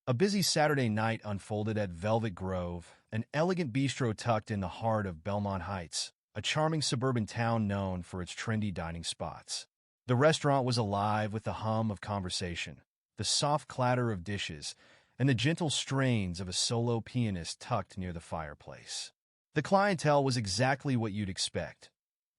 A busy Saturday night unfolded at Velvet Grove, an elegant bistro tucked in the heart of Belmont Heights, a charming suburban town known for its trendy dining spots. The restaurant was alive with the hum of conversation, the soft clatter of dishes, and the gentle strains of a solo pianist tucked near the fireplace. The clientele was exactly what you'd expect: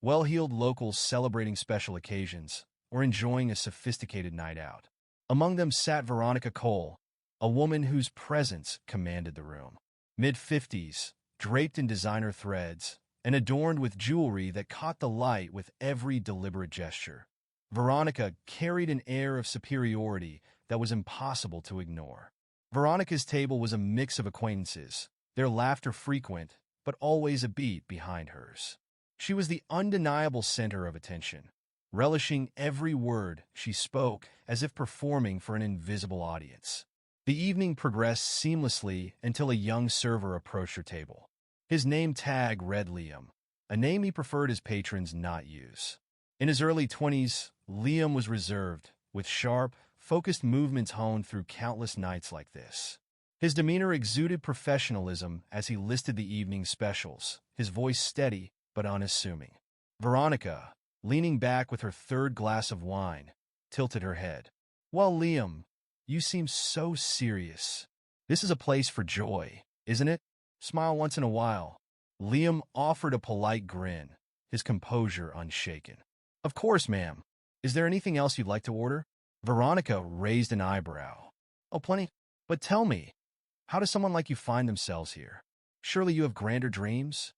well-heeled locals celebrating special occasions or enjoying a sophisticated night out. Among them sat Veronica Cole, a woman whose presence commanded the room. Mid-50s, draped in designer threads, and adorned with jewelry that caught the light with every deliberate gesture. Veronica carried an air of superiority that was impossible to ignore. Veronica's table was a mix of acquaintances, their laughter frequent, but always a beat behind hers. She was the undeniable center of attention, relishing every word she spoke as if performing for an invisible audience. The evening progressed seamlessly until a young server approached her table. His name tag read Liam, a name he preferred his patrons not use. In his early 20s, Liam was reserved, with sharp, focused movements honed through countless nights like this. His demeanor exuded professionalism as he listed the evening's specials, his voice steady but unassuming. Veronica, leaning back with her third glass of wine, tilted her head. "Well, Liam, you seem so serious. This is a place for joy, isn't it? Smile once in a while." Liam offered a polite grin, his composure unshaken. "Of course, ma'am. Is there anything else you'd like to order?" Veronica raised an eyebrow. "Oh, plenty. But tell me, how does someone like you find themselves here? Surely you have grander dreams?"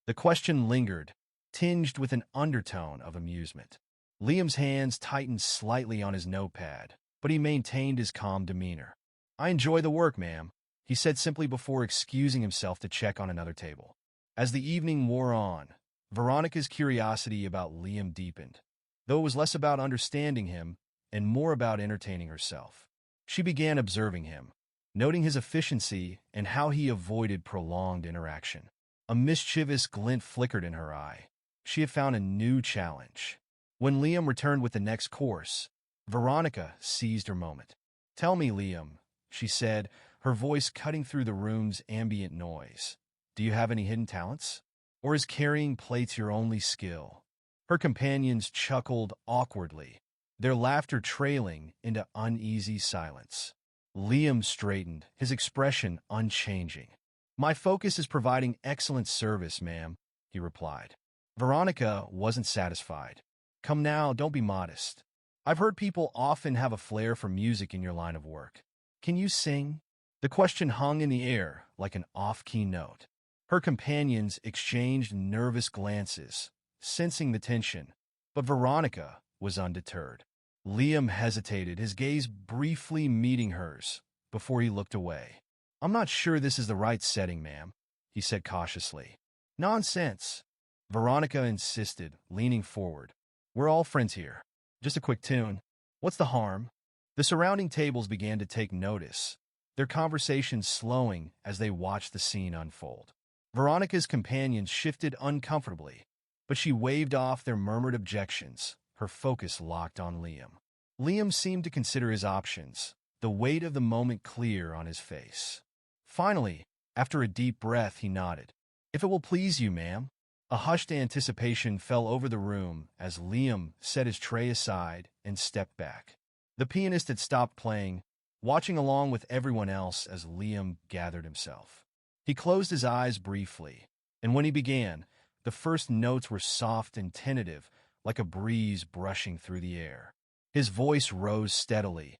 The question lingered, tinged with an undertone of amusement. Liam's hands tightened slightly on his notepad, but he maintained his calm demeanor. "I enjoy the work, ma'am," he said simply before excusing himself to check on another table. As the evening wore on, Veronica's curiosity about Liam deepened, though it was less about understanding him and more about entertaining herself. She began observing him, noting his efficiency and how he avoided prolonged interaction. A mischievous glint flickered in her eye. She had found a new challenge. When Liam returned with the next course, Veronica seized her moment. "Tell me, Liam," she said, her voice cutting through the room's ambient noise. "Do you have any hidden talents? Or is carrying plates your only skill?" Her companions chuckled awkwardly, their laughter trailing into uneasy silence. Liam straightened, his expression unchanging. "My focus is providing excellent service, ma'am," he replied. Veronica wasn't satisfied. "Come now, don't be modest. I've heard people often have a flair for music in your line of work. Can you sing?" The question hung in the air like an off-key note. Her companions exchanged nervous glances, sensing the tension, but Veronica was undeterred. Liam hesitated, his gaze briefly meeting hers, before he looked away. "I'm not sure this is the right setting, ma'am," he said cautiously. "Nonsense," Veronica insisted, leaning forward. "We're all friends here. Just a quick tune. What's the harm?" The surrounding tables began to take notice, their conversations slowing as they watched the scene unfold. Veronica's companions shifted uncomfortably, but she waved off their murmured objections, her focus locked on Liam. Liam seemed to consider his options, the weight of the moment clear on his face. Finally, after a deep breath, he nodded. "If it will please you, ma'am." A hushed anticipation fell over the room as Liam set his tray aside and stepped back. The pianist had stopped playing, watching along with everyone else as Liam gathered himself. He closed his eyes briefly, and when he began, the first notes were soft and tentative, like a breeze brushing through the air. His voice rose steadily,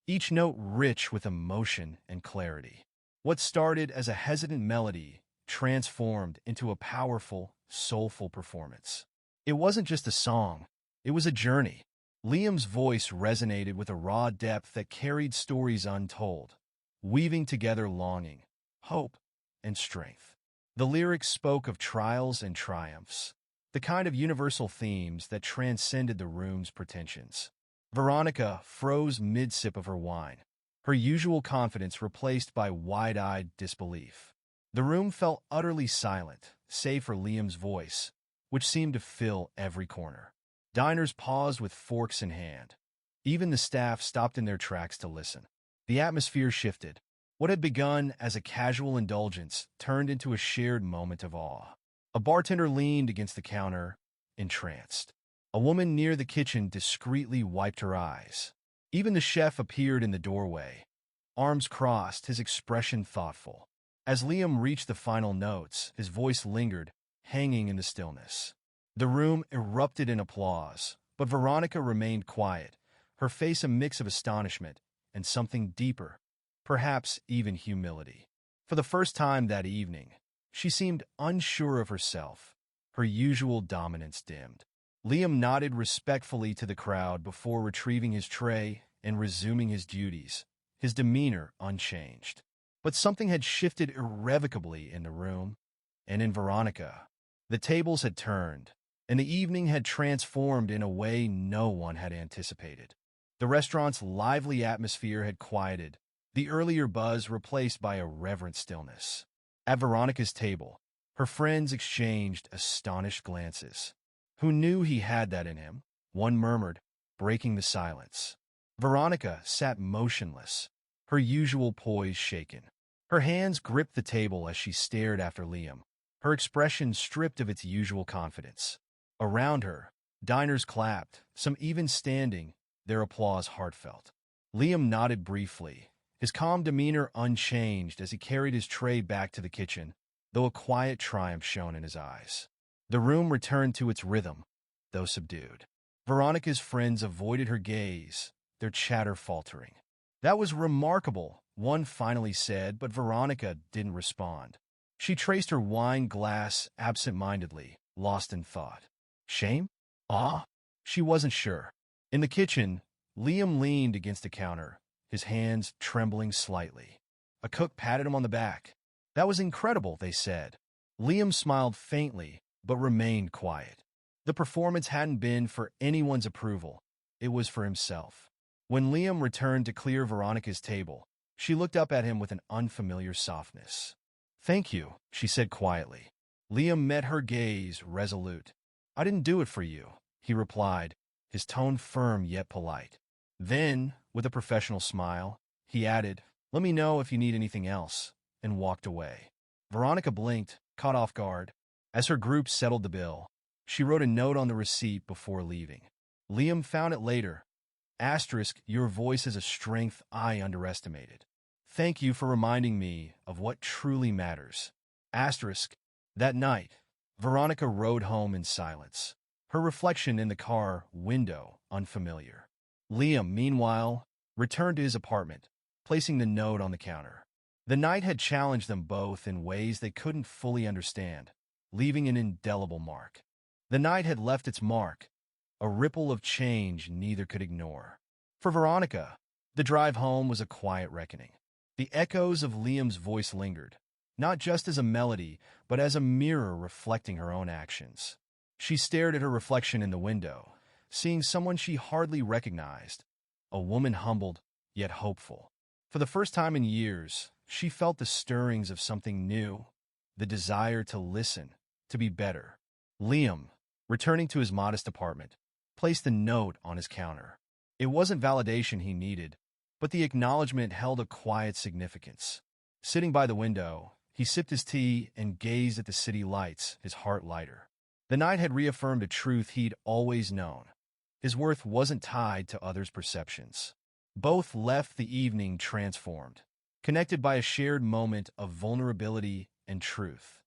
each note rich with emotion and clarity. What started as a hesitant melody transformed into a powerful, soulful performance. It wasn't just a song, it was a journey. Liam's voice resonated with a raw depth that carried stories untold, weaving together longing, hope, and strength. The lyrics spoke of trials and triumphs, the kind of universal themes that transcended the room's pretensions. Veronica froze mid-sip of her wine, her usual confidence replaced by wide-eyed disbelief. The room felt utterly silent, save for Liam's voice, which seemed to fill every corner. Diners paused with forks in hand. Even the staff stopped in their tracks to listen. The atmosphere shifted, What had begun as a casual indulgence turned into a shared moment of awe. A bartender leaned against the counter, entranced. A woman near the kitchen discreetly wiped her eyes. Even the chef appeared in the doorway, arms crossed, his expression thoughtful. As Liam reached the final notes, his voice lingered, hanging in the stillness. The room erupted in applause, but Veronica remained quiet, her face a mix of astonishment and something deeper, perhaps even humility. For the first time that evening, she seemed unsure of herself, her usual dominance dimmed. Liam nodded respectfully to the crowd before retrieving his tray and resuming his duties, his demeanor unchanged. But something had shifted irrevocably in the room, and in Veronica. The tables had turned, and the evening had transformed in a way no one had anticipated. The restaurant's lively atmosphere had quieted, the earlier buzz replaced by a reverent stillness. At Veronica's table, her friends exchanged astonished glances. Who knew he had that in him? One murmured, breaking the silence. Veronica sat motionless, her usual poise shaken. Her hands gripped the table as she stared after Liam, her expression stripped of its usual confidence. Around her, diners clapped, some even standing, their applause heartfelt. Liam nodded briefly, his calm demeanor unchanged as he carried his tray back to the kitchen, though a quiet triumph shone in his eyes. The room returned to its rhythm, though subdued. Veronica's friends avoided her gaze, their chatter faltering. "That was remarkable," one finally said, but Veronica didn't respond. She traced her wine glass absent-mindedly, lost in thought. Shame? Awe? She wasn't sure. In the kitchen, Liam leaned against the counter, his hands trembling slightly. A cook patted him on the back. "That was incredible," they said. Liam smiled faintly, but remained quiet. The performance hadn't been for anyone's approval. It was for himself. When Liam returned to clear Veronica's table, she looked up at him with an unfamiliar softness. "Thank you," she said quietly. Liam met her gaze, resolute. "I didn't do it for you," he replied, his tone firm yet polite. Then, with a professional smile, he added, "Let me know if you need anything else," and walked away. Veronica blinked, caught off guard. As her group settled the bill, she wrote a note on the receipt before leaving. Liam found it later. Asterisk, "Your voice is a strength I underestimated. Thank you for reminding me of what truly matters." Asterisk. That night, Veronica rode home in silence, her reflection in the car window unfamiliar. Liam, meanwhile, returned to his apartment, placing the note on the counter. The night had challenged them both in ways they couldn't fully understand, leaving an indelible mark. The night had left its mark, a ripple of change neither could ignore. For Veronica, the drive home was a quiet reckoning. The echoes of Liam's voice lingered, not just as a melody, but as a mirror reflecting her own actions. She stared at her reflection in the window, seeing someone she hardly recognized, a woman humbled, yet hopeful. For the first time in years, she felt the stirrings of something new, the desire to listen, to be better. Liam, returning to his modest apartment, placed the note on his counter. It wasn't validation he needed, but the acknowledgement held a quiet significance. Sitting by the window, he sipped his tea and gazed at the city lights, his heart lighter. The night had reaffirmed a truth he'd always known. His worth wasn't tied to others' perceptions. Both left the evening transformed, connected by a shared moment of vulnerability and truth.